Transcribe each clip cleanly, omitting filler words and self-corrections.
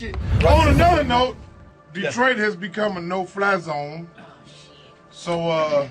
On another note, Detroit has become a no-fly zone. So,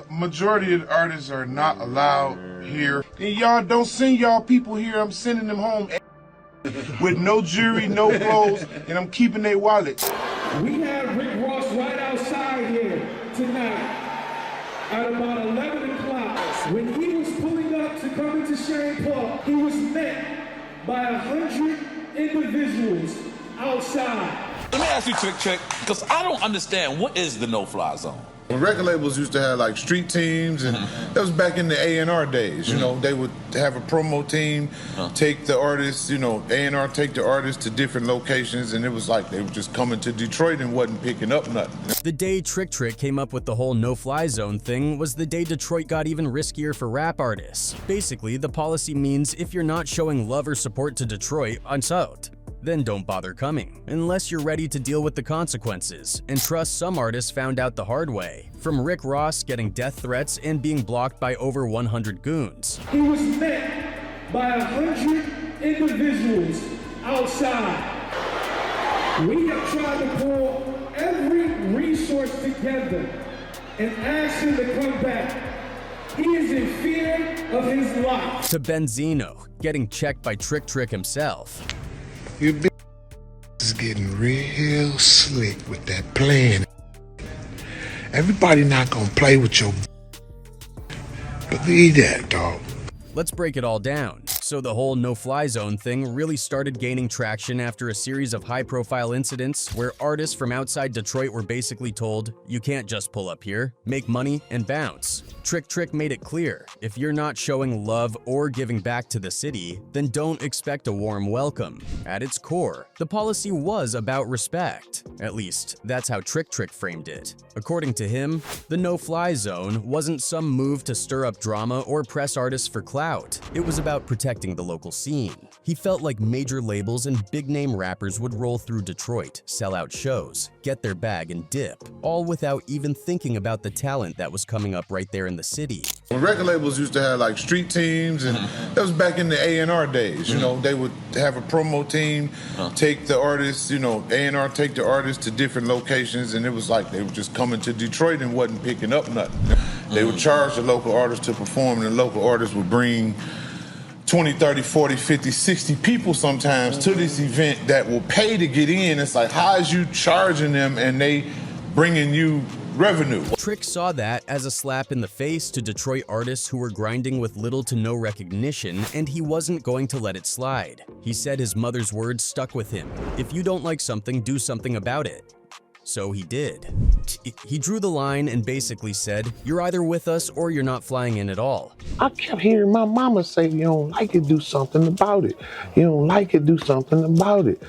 majority of the artists are not allowed here. And y'all don't send y'all people here. I'm sending them home with no jewelry, no clothes, and I'm keeping their wallets. We have Rick Ross right outside here tonight at about 11 o'clock. When he was pulling up to come into Sherry Park, he was met by 100 individuals outside. Let me ask you, Trick, because I don't understand, what is the no-fly zone? When record labels used to have like street teams, and that was back in the A&R days, you know, they would have a promo team, take the artists, you know, A&R take the artists to different locations, and it was like they were just coming to Detroit and wasn't picking up nothing. The day Trick came up with the whole no-fly zone thing was the day Detroit got even riskier for rap artists. Basically, the policy means if you're not showing love or support to Detroit on South, then don't bother coming, unless you're ready to deal with the consequences. And trust, some artists found out the hard way, from Rick Ross getting death threats and being blocked by over 100 goons. He was met by 100 individuals outside. We have tried to pull every resource together and ask him to come back. He is in fear of his life. To Benzino, getting checked by Trick himself. Your bitch is getting real slick with that plan. Everybody not gonna play with your believe that, dog. Let's break it all down. So the whole no-fly zone thing really started gaining traction after a series of high-profile incidents where artists from outside Detroit were basically told, you can't just pull up here, make money, and bounce. Trick made it clear, if you're not showing love or giving back to the city, then don't expect a warm welcome. At its core, the policy was about respect. At least, that's how Trick framed it. According to him, the no-fly zone wasn't some move to stir up drama or press artists for clout. It was about protecting the local scene. He felt like major labels and big-name rappers would roll through Detroit, sell out shows, get their bag and dip, all without even thinking about the talent that was coming up right there in the city. When record labels used to have like street teams, and that was back in the A&R days, you know, they would have a promo team, take the artists, you know, A&R take the artists to different locations, and it was like they were just coming to Detroit and wasn't picking up nothing. They would charge the local artists to perform, and the local artists would bring 20, 30, 40, 50, 60 people sometimes to this event that will pay to get in. It's like, how is you charging them and they bringing you revenue? Trick saw that as a slap in the face to Detroit artists who were grinding with little to no recognition, and he wasn't going to let it slide. He said his mother's words stuck with him. If you don't like something, do something about it. So he did. He drew the line and basically said, you're either with us or you're not flying in at all. I kept hearing my mama say, you don't like it, do something about it. You don't like it, do something about it.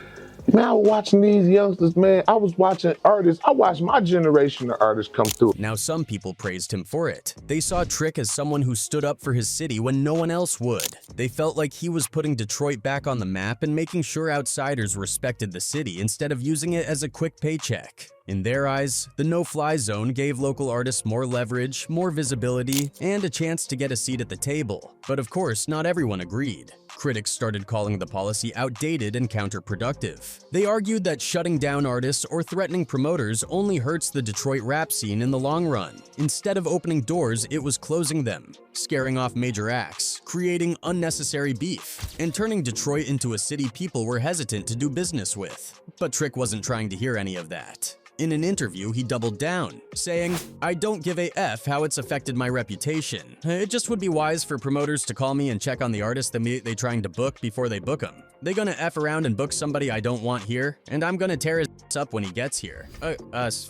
Man, I was watching these youngsters, man. I was watching artists. I watched my generation of artists come through. Now, some people praised him for it. They saw Trick as someone who stood up for his city when no one else would. They felt like he was putting Detroit back on the map and making sure outsiders respected the city instead of using it as a quick paycheck. In their eyes, the no-fly zone gave local artists more leverage, more visibility, and a chance to get a seat at the table. But of course, not everyone agreed. Critics started calling the policy outdated and counterproductive. They argued that shutting down artists or threatening promoters only hurts the Detroit rap scene in the long run. Instead of opening doors, it was closing them, scaring off major acts, creating unnecessary beef, and turning Detroit into a city people were hesitant to do business with. But Trick wasn't trying to hear any of that. In an interview, he doubled down, saying, I don't give a F how it's affected my reputation. It just would be wise for promoters to call me and check on the artist they trying to book before they book him. They gonna F around and book somebody I don't want here, and I'm gonna tear his up when he gets here.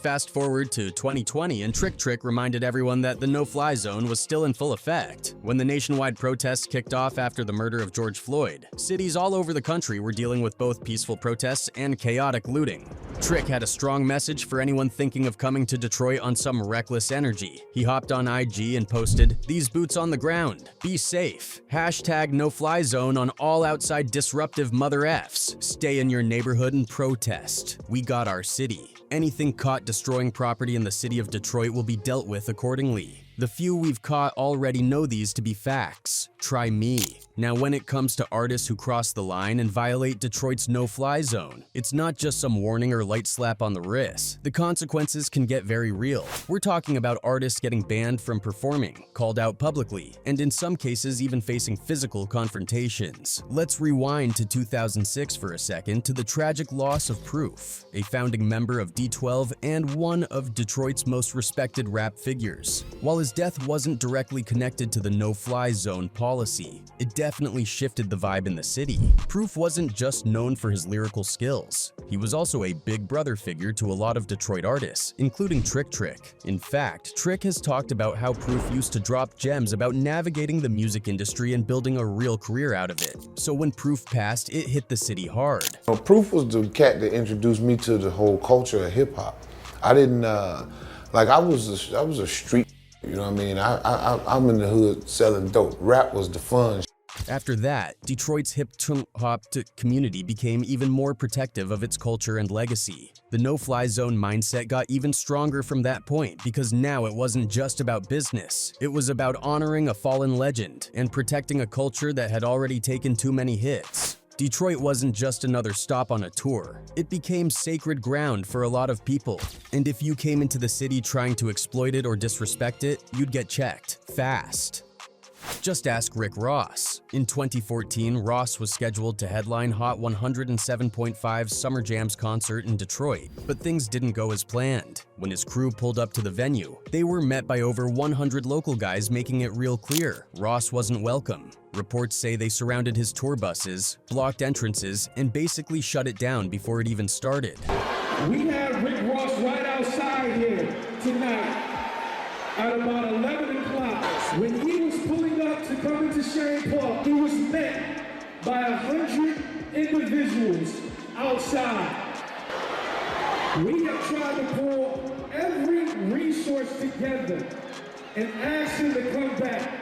Fast forward to 2020, and Trick reminded everyone that the no-fly zone was still in full effect. When the nationwide protests kicked off after the murder of George Floyd, cities all over the country were dealing with both peaceful protests and chaotic looting. Trick had a strong message for anyone thinking of coming to Detroit on some reckless energy. He hopped on IG and posted, "These boots on the ground. Be safe. Hashtag no-fly zone on all outside disruptive mother Fs. Stay in your neighborhood and protest. We got our city. Anything caught destroying property in the city of Detroit will be dealt with accordingly." The few we've caught already know these to be facts. Try me. Now, when it comes to artists who cross the line and violate Detroit's no-fly zone, it's not just some warning or light slap on the wrist. The consequences can get very real. We're talking about artists getting banned from performing, called out publicly, and in some cases even facing physical confrontations. Let's rewind to 2006 for a second to the tragic loss of Proof, a founding member of D12 and one of Detroit's most respected rap figures. While his death wasn't directly connected to the no-fly zone policy, it definitely shifted the vibe in the city. Proof wasn't just known for his lyrical skills. He was also a big brother figure to a lot of Detroit artists, including Trick. In fact, Trick has talked about how Proof used to drop gems about navigating the music industry and building a real career out of it. So when Proof passed, it hit the city hard. Proof was the cat that introduced me to the whole culture of hip hop. I didn't like I was a street. You know what I mean? I'm in the hood selling dope. Rap was the fun. After that, Detroit's hip-hop community became even more protective of its culture and legacy. The no-fly zone mindset got even stronger from that point because now it wasn't just about business. It was about honoring a fallen legend and protecting a culture that had already taken too many hits. Detroit wasn't just another stop on a tour. It became sacred ground for a lot of people. And if you came into the city trying to exploit it or disrespect it, you'd get checked fast. Just ask Rick Ross. In 2014, Ross was scheduled to headline Hot 107.5 Summer Jams concert in Detroit, but things didn't go as planned. When his crew pulled up to the venue, they were met by over 100 local guys, making it real clear Ross wasn't welcome. Reports say they surrounded his tour buses, blocked entrances, and basically shut it down before it even started. We had Rick Ross right outside here tonight at about 11 o'clock. When he was pulling up to come into Sherry Park, he was met by 100 individuals outside. We have tried to pull every resource together and ask him to come back.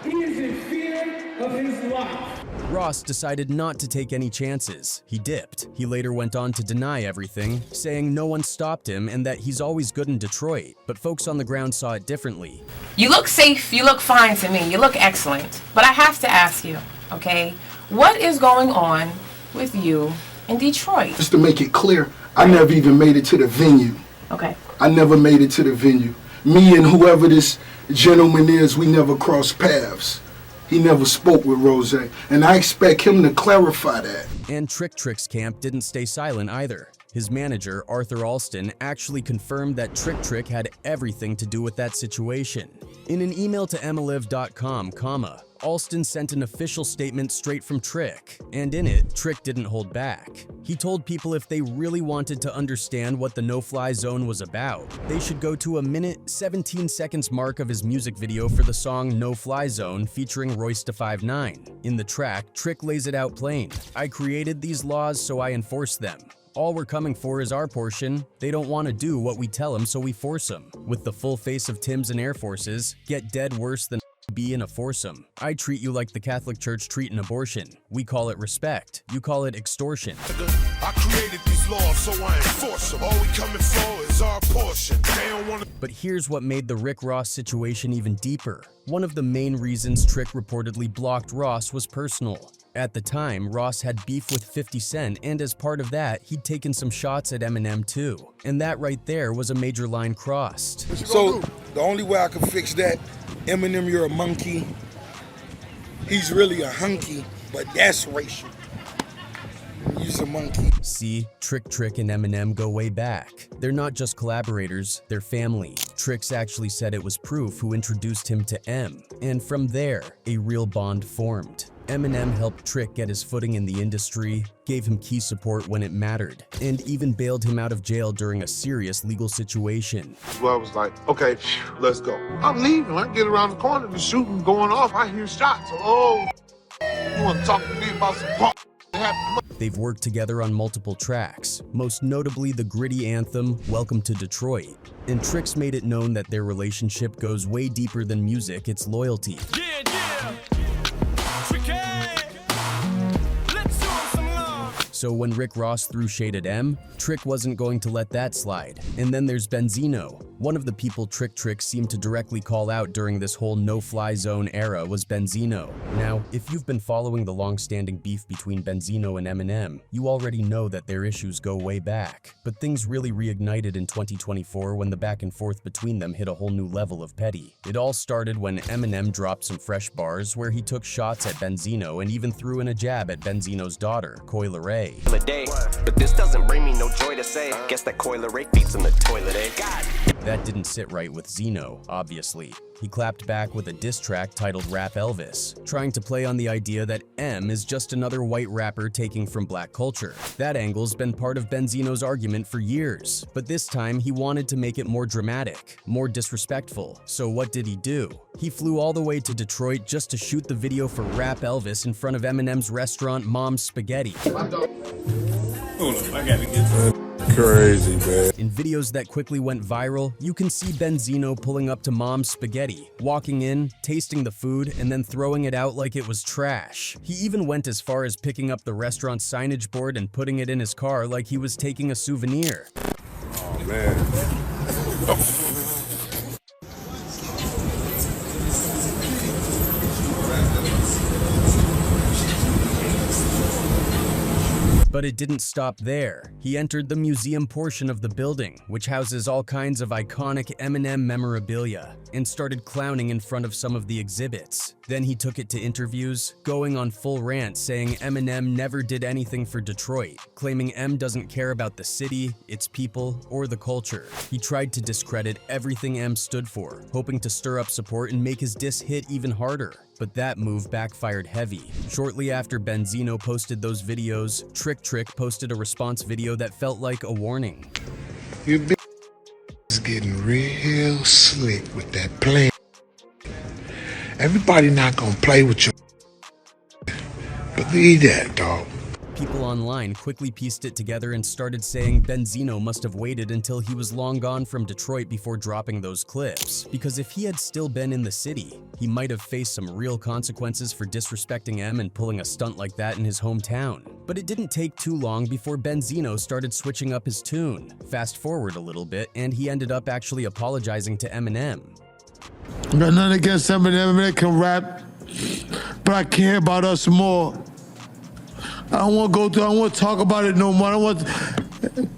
He is in fear of his life. Ross decided not to take any chances. He dipped. He later went on to deny everything, saying no one stopped him and that he's always good in Detroit, but folks on the ground saw it differently. You look safe, you look fine to me, you look excellent. But I have to ask you, okay, what is going on with you in Detroit? Just to make it clear, I never even made it to the venue. Okay. I never made it to the venue. Me and whoever this gentleman is, we never crossed paths. He never spoke with Rose, and I expect him to clarify that. And Trick's camp didn't stay silent either. His manager, Arthur Alston, actually confirmed that Trick had everything to do with that situation. In an email to MLive.com, Alston sent an official statement straight from Trick, and in it, Trick didn't hold back. He told people if they really wanted to understand what the no-fly zone was about, they should go to a minute, 17 seconds mark of his music video for the song No Fly Zone featuring Royce da 5'9". In the track, Trick lays it out plain. I created these laws, so I enforce them. All we're coming for is our portion. They don't want to do what we tell them, so we force them. With the full face of Timbs and Air Forces, get dead worse than be in a foursome. I treat you like the Catholic Church treat an abortion. We call it respect. You call it extortion. I created these laws, so I enforce them. All we coming for is our portion. They don't want to. But here's what made the Rick Ross situation even deeper. One of the main reasons Trick reportedly blocked Ross was personal. At the time, Ross had beef with 50 Cent, and as part of that, he'd taken some shots at Eminem too. And that right there was a major line crossed. So, the only way I can fix that, Eminem, you're a monkey. He's really a hunky, but that's racial. He's a monkey. See, Trick and Eminem go way back. They're not just collaborators, they're family. Trix actually said it was Proof who introduced him to M, and from there, a real bond formed. Eminem helped Trick get his footing in the industry, gave him key support when it mattered, and even bailed him out of jail during a serious legal situation. Well, I was like, okay, let's go. I'm leaving. I get around the corner, the shooting going off. I hear shots. Oh, you want to talk to me about some punk? They've worked together on multiple tracks, most notably the gritty anthem, Welcome to Detroit. And Trix made it known that their relationship goes way deeper than music, it's loyalty. So when Rick Ross threw shade at M, Trick wasn't going to let that slide. And then there's Benzino, One of the people Trick seemed to directly call out during this whole no-fly zone era was Benzino. Now, if you've been following the long-standing beef between Benzino and Eminem, you already know that their issues go way back. But things really reignited in 2024 when the back and forth between them hit a whole new level of petty. It all started when Eminem dropped some fresh bars where he took shots at Benzino and even threw in a jab at Benzino's daughter, Coi Leray. But this doesn't bring me no joy to say. Guess that Coi Leray feeds in the toilet, eh? God. That didn't sit right with Zeno, obviously. He clapped back with a diss track titled Rap Elvis, trying to play on the idea that M is just another white rapper taking from black culture. That angle's been part of Benzino's argument for years, but this time he wanted to make it more dramatic, more disrespectful. So what did he do? He flew all the way to Detroit just to shoot the video for Rap Elvis in front of Eminem's restaurant Mom's Spaghetti. Hold up, I gotta get this. Crazy, man. In videos that quickly went viral, you can see Benzino pulling up to Mom's Spaghetti, walking in, tasting the food, and then throwing it out like it was trash. He even went as far as picking up the restaurant's signage board and putting it in his car like he was taking a souvenir. Oh, man. But it didn't stop there. He entered the museum portion of the building, which houses all kinds of iconic Eminem memorabilia, and started clowning in front of some of the exhibits. Then he took it to interviews, going on full rant saying Eminem never did anything for Detroit, claiming M doesn't care about the city, its people, or the culture. He tried to discredit everything M stood for, hoping to stir up support and make his diss hit even harder. But that move backfired heavy. Shortly after Benzino posted those videos, Trick posted a response video that felt like a warning. You bitch is getting real slick with that plan. Everybody not gonna play with you. Believe that, dog. People online quickly pieced it together and started saying Benzino must have waited until he was long gone from Detroit before dropping those clips. Because if he had still been in the city, he might have faced some real consequences for disrespecting M and pulling a stunt like that in his hometown. But it didn't take too long before Benzino started switching up his tune. Fast forward a little bit, and he ended up actually apologizing to Eminem. I got nothing against Eminem, Eminem can rap, but I care about us more. I don't want to go through, I don't want to talk about it no more. I don't want,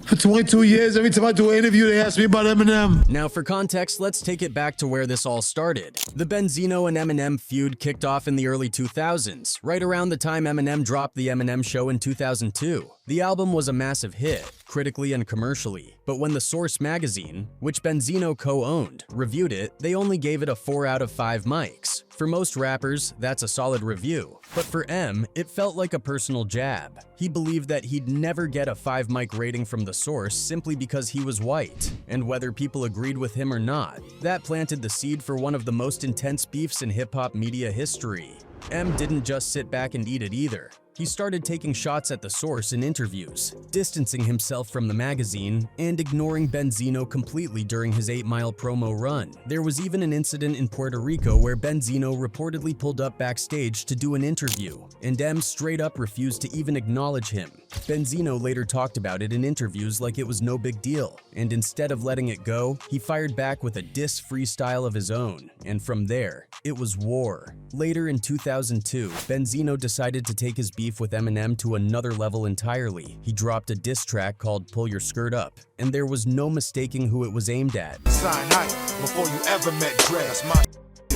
for 22 years, every time I do an interview, they ask me about Eminem. Now for context, let's take it back to where this all started. The Benzino and Eminem feud kicked off in the early 2000s, right around the time Eminem dropped The Eminem Show in 2002. The album was a massive hit, critically and commercially, but when the Source magazine, which Benzino co-owned, reviewed it, they only gave it a 4 out of 5 mics. For most rappers, that's a solid review, but for M, it felt like a personal jab. He believed that he'd never get a 5 mic rating from the Source simply because he was white, and whether people agreed with him or not, that planted the seed for one of the most intense beefs in hip-hop media history. M didn't just sit back and eat it either. He started taking shots at the Source in interviews, distancing himself from the magazine, and ignoring Benzino completely during his 8-mile promo run. There was even an incident in Puerto Rico where Benzino reportedly pulled up backstage to do an interview, and M straight up refused to even acknowledge him. Benzino later talked about it in interviews like it was no big deal, and instead of letting it go, he fired back with a diss freestyle of his own, and from there, it was war. Later in 2002, Benzino decided to take his beef with Eminem to another level entirely. He dropped a diss track called Pull Your Skirt Up, and there was no mistaking who it was aimed at. Sign height before you ever met Dre. That's my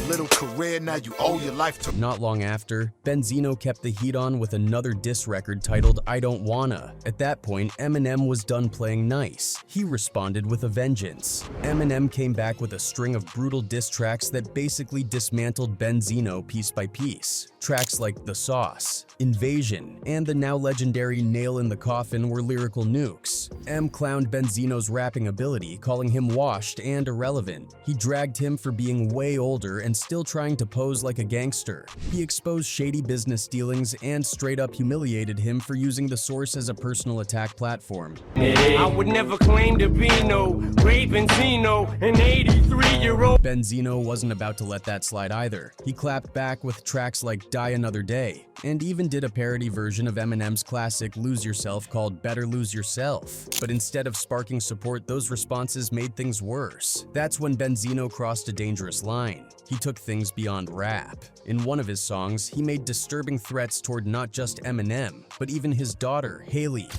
little career, now you owe your life to. Not long after, Benzino kept the heat on with another diss record titled I Don't Wanna. At that point, Eminem was done playing nice. He responded with a vengeance. Eminem came back with a string of brutal diss tracks that basically dismantled Benzino piece by piece. Tracks like The Sauce, Invasion, and the now legendary Nail in the Coffin were lyrical nukes. M clowned Benzino's rapping ability, calling him washed and irrelevant. He dragged him for being way older and still trying to pose like a gangster. He exposed shady business dealings and straight up humiliated him for using the source as a personal attack platform. I would never claim to be no great Benzino, an 83-year-old. Benzino wasn't about to let that slide either. He clapped back with tracks like Die Another Day, and even did a parody version of Eminem's classic Lose Yourself called Better Lose Yourself. But instead of sparking support, those responses made things worse. That's when Benzino crossed a dangerous line. He took things beyond rap. In one of his songs, he made disturbing threats toward not just Eminem, but even his daughter, Haley.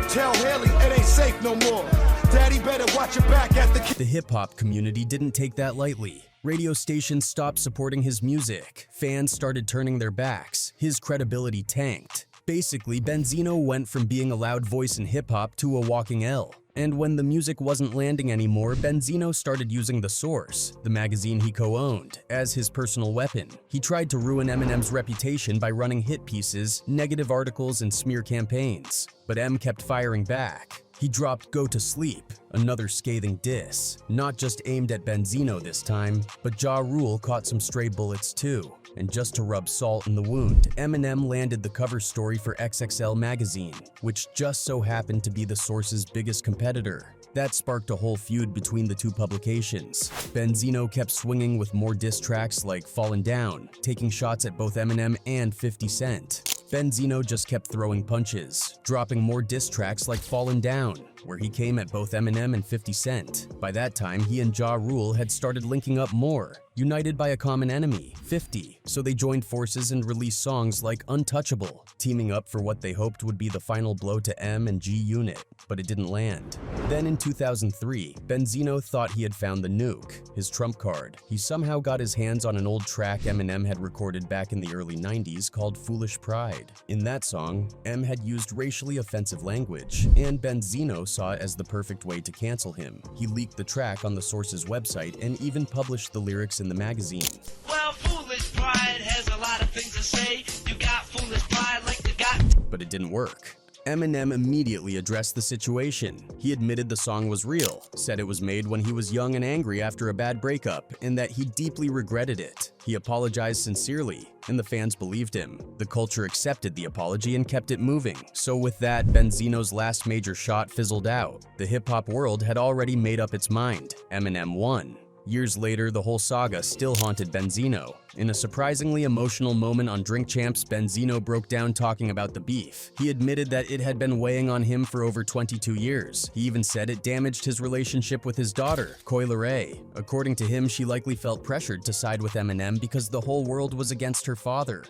Tell Haley it ain't safe no more. Daddy better watch your back at The hip-hop community didn't take that lightly. Radio stations stopped supporting his music. Fans started turning their backs. His credibility tanked. Basically, Benzino went from being a loud voice in hip-hop to a walking L. And when the music wasn't landing anymore, Benzino started using The Source, the magazine he co-owned, as his personal weapon. He tried to ruin Eminem's reputation by running hit pieces, negative articles, and smear campaigns. But M kept firing back. He dropped Go to Sleep, another scathing diss, not just aimed at Benzino this time, but Ja Rule caught some stray bullets too. And just to rub salt in the wound, Eminem landed the cover story for XXL magazine, which just so happened to be The Source's biggest competitor. That sparked a whole feud between the two publications. Benzino kept swinging with more diss tracks like Fallin' Down, taking shots at both Eminem and 50 Cent. Benzino just kept throwing punches, dropping more diss tracks like Fallin' Down, where he came at both Eminem and 50 Cent. By that time, he and Ja Rule had started linking up more, united by a common enemy, 50, so they joined forces and released songs like Untouchable, teaming up for what they hoped would be the final blow to M and G Unit, but it didn't land. Then in 2003, Benzino thought he had found the nuke, his trump card. He somehow got his hands on an old track Eminem had recorded back in the early 90s called Foolish Pride. In that song, M had used racially offensive language, and Benzino saw it as the perfect way to cancel him. He leaked the track on The Source's website and even published the lyrics in the magazine. Well, foolish pride has a lot of things to say. You got foolish pride like you got. But it didn't work. Eminem immediately addressed the situation. He admitted the song was real, said it was made when he was young and angry after a bad breakup, and that he deeply regretted it. He apologized sincerely, and the fans believed him. The culture accepted the apology and kept it moving. So with that, Benzino's last major shot fizzled out. The hip-hop world had already made up its mind. Eminem won. Years later, the whole saga still haunted Benzino. In a surprisingly emotional moment on Drink Champs, Benzino broke down talking about the beef. He admitted that it had been weighing on him for over 22 years. He even said it damaged his relationship with his daughter, Coi Leray. According to him, she likely felt pressured to side with Eminem because the whole world was against her father.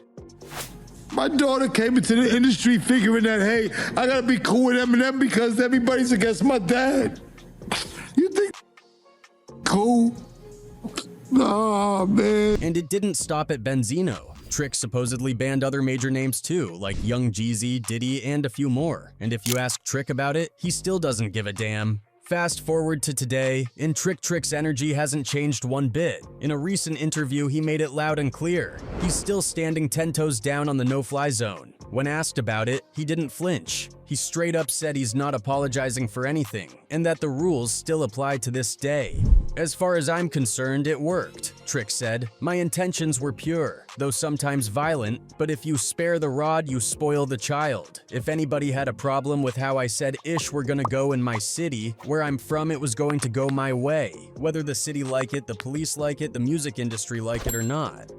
My daughter came into the industry figuring that, hey, I gotta be cool with Eminem because everybody's against my dad. You think cool? Nah, man. And it didn't stop at Benzino. Trick supposedly banned other major names too, like Young Jeezy, Diddy, and a few more. And if you ask Trick about it, he still doesn't give a damn. Fast forward to today, and Trick's energy hasn't changed one bit. In a recent interview, he made it loud and clear. He's still standing 10 toes down on the no-fly zone. When asked about it, he didn't flinch. He straight up said he's not apologizing for anything, and that the rules still apply to this day. As far as I'm concerned, it worked, Trick said. My intentions were pure, though sometimes violent, but if you spare the rod, you spoil the child. If anybody had a problem with how I said ish were gonna go in my city, where I'm from it was going to go my way. Whether the city like it, the police like it, the music industry like it or not.